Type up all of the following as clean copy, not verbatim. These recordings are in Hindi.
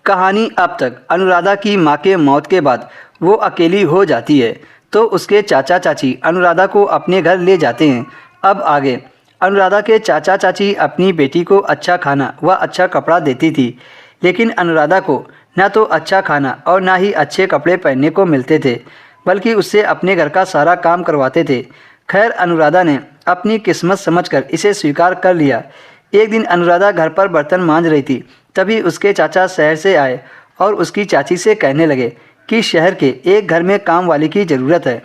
कहानी अब तक अनुराधा की माँ के मौत के बाद वो अकेली हो जाती है तो उसके चाचा चाची अनुराधा को अपने घर ले जाते हैं। अब आगे अनुराधा के चाचा चाची अपनी बेटी को अच्छा खाना व अच्छा कपड़ा देती थी, लेकिन अनुराधा को न तो अच्छा खाना और ना ही अच्छे कपड़े पहनने को मिलते थे, बल्कि उससे अपने घर का सारा काम करवाते थे। खैर, अनुराधा ने अपनी किस्मत समझकर इसे स्वीकार कर लिया। एक दिन अनुराधा घर पर बर्तन मांज रही थी, तभी उसके चाचा शहर से आए और उसकी चाची से कहने लगे कि शहर के एक घर में काम वाली की ज़रूरत है,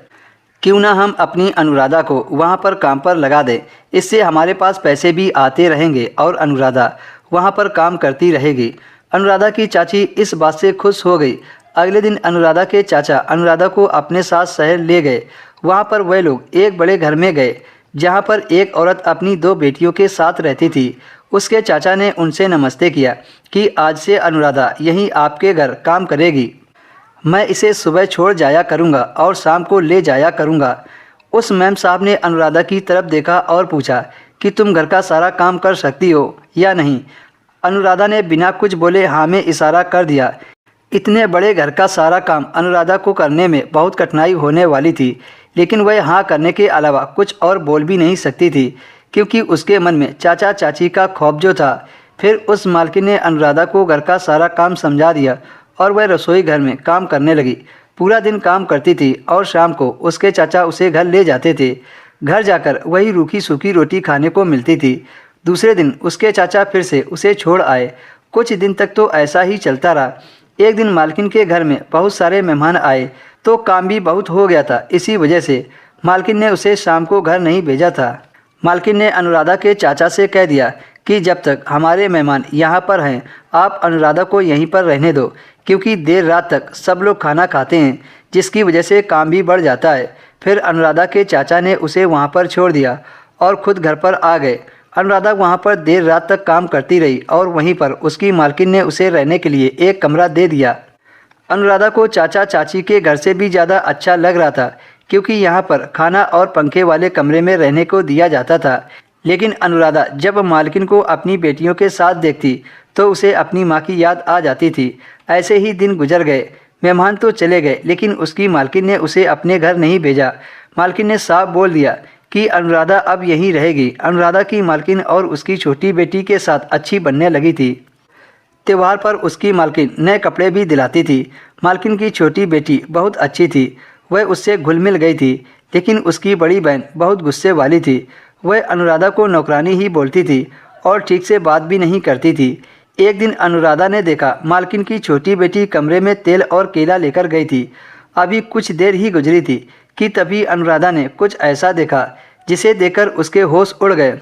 क्यों ना हम अपनी अनुराधा को वहाँ पर काम पर लगा दें। इससे हमारे पास पैसे भी आते रहेंगे और अनुराधा वहाँ पर काम करती रहेगी। अनुराधा की चाची इस बात से खुश हो गई। अगले दिन अनुराधा के चाचा अनुराधा को अपने साथ शहर ले गए। वहाँ पर वह लोग एक बड़े घर में गए, जहाँ पर एक औरत अपनी दो बेटियों के साथ रहती थी। उसके चाचा ने उनसे नमस्ते किया कि आज से अनुराधा यहीं आपके घर काम करेगी। मैं इसे सुबह छोड़ जाया करूँगा और शाम को ले जाया करूँगा। उस मैम साहब ने अनुराधा की तरफ देखा और पूछा कि तुम घर का सारा काम कर सकती हो या नहीं। अनुराधा ने बिना कुछ बोले हाँ में इशारा कर दिया। इतने बड़े घर का सारा काम अनुराधा को करने में बहुत कठिनाई होने वाली थी, लेकिन वह हाँ करने के अलावा कुछ और बोल भी नहीं सकती थी, क्योंकि उसके मन में चाचा चाची का खौफ जो था। फिर उस मालकिन ने अनुराधा को घर का सारा काम समझा दिया और वह रसोई घर में काम करने लगी। पूरा दिन काम करती थी और शाम को उसके चाचा उसे घर ले जाते थे। घर जाकर वही रूखी सूखी रोटी खाने को मिलती थी। दूसरे दिन उसके चाचा फिर से उसे छोड़ आए। कुछ दिन तक तो ऐसा ही चलता रहा। एक दिन मालकिन के घर में बहुत सारे मेहमान आए तो काम भी बहुत हो गया था। इसी वजह से मालकिन ने उसे शाम को घर नहीं भेजा था। मालकिन ने अनुराधा के चाचा से कह दिया कि जब तक हमारे मेहमान यहाँ पर हैं, आप अनुराधा को यहीं पर रहने दो, क्योंकि देर रात तक सब लोग खाना खाते हैं, जिसकी वजह से काम भी बढ़ जाता है। फिर अनुराधा के चाचा ने उसे वहाँ पर छोड़ दिया और खुद घर पर आ गए। अनुराधा वहाँ पर देर रात तक काम करती रही और वहीं पर उसकी मालकिन ने उसे रहने के लिए एक कमरा दे दिया। अनुराधा को चाचा चाची के घर से भी ज़्यादा अच्छा लग रहा था, क्योंकि यहाँ पर खाना और पंखे वाले कमरे में रहने को दिया जाता था। लेकिन अनुराधा जब मालकिन को अपनी बेटियों के साथ देखती तो उसे अपनी माँ की याद आ जाती थी। ऐसे ही दिन गुजर गए। मेहमान तो चले गए, लेकिन उसकी मालकिन ने उसे अपने घर नहीं भेजा। मालकिन ने साफ बोल दिया कि अनुराधा अब यहीं रहेगी। अनुराधा की मालकिन और उसकी छोटी बेटी के साथ अच्छी बनने लगी थी। त्योहार पर उसकी मालकिन नए कपड़े भी दिलाती थी। मालकिन की छोटी बेटी बहुत अच्छी थी, वह उससे घुल मिल गई थी। लेकिन उसकी बड़ी बहन बहुत गुस्से वाली थी। वह अनुराधा को नौकरानी ही बोलती थी और ठीक से बात भी नहीं करती थी। एक दिन अनुराधा ने देखा मालकिन की छोटी बेटी कमरे में तेल और केला लेकर गई थी। अभी कुछ देर ही गुजरी थी कि तभी अनुराधा ने कुछ ऐसा देखा जिसे देखकर उसके होश उड़ गए।